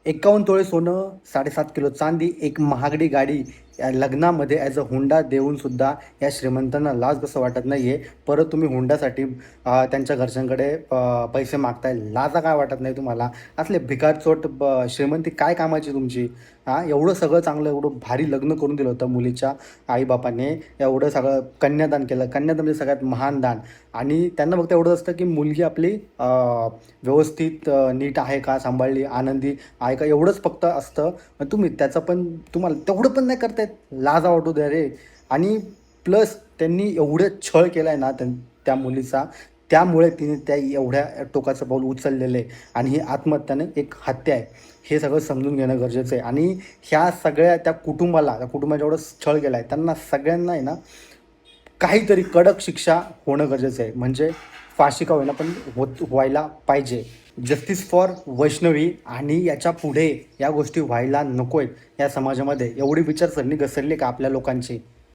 51 तोळे सोनं, 7.5 किलो चांदी, एक महागडी गाडी या लग्नामध्ये ॲज अ हुंडा देऊन सुद्धा या श्रीमंतांना लाज कसं वाटत नाही आहे. परत तुम्ही हुंड्यासाठी त्यांच्या घरच्यांकडे पैसे मागताय. लाजा काय वाटत नाही तुम्हाला? असले भिकारचोट श्रीमंती काय कामाची तुमची? हां, एवढं सगळं चांगलं, एवढं भारी लग्न करून दिलं होतं मुलीच्या आईबापाने. एवढं सगळं कन्यादान केलं. कन्यादान म्हणजे सगळ्यात महान दान. आणि त्यांना फक्त एवढं असतं की मुलगी आपली व्यवस्थित नीट आहे का, सांभाळली, आनंदी आहे का, एवढंच फक्त असतं. पण तुम्ही त्याचं पण तुम्हाला तेवढं पण नाही करतायत. लाजा वाटू द्या रे. आणि प्लस त्यांनी एवढं छळ केला आहे ना त्या मुलीचा, त्यामुळे तिने त्या एवढ्या टोकाचं पाऊल उचललेलं आहे. आणि ही आत्महत्याने एक हत्या आहे, हे सगळं समजून घेणं गरजेचं आहे. आणि ह्या सगळ्या त्या कुटुंबाच्या एवढं छळ केला आहे त्यांना सगळ्यांना आहे ना, काहीतरी कडक शिक्षा होणं गरजेचं आहे. म्हणजे फाशी का होईना पण व्हायला पाहिजे. Justice for Vaishnavi. आणि याच्या पुढे या गोष्टी व्हायला नको आहेत या समाजामध्ये. एवढी विचारसरणी घसरली का आपल्या लोकांची?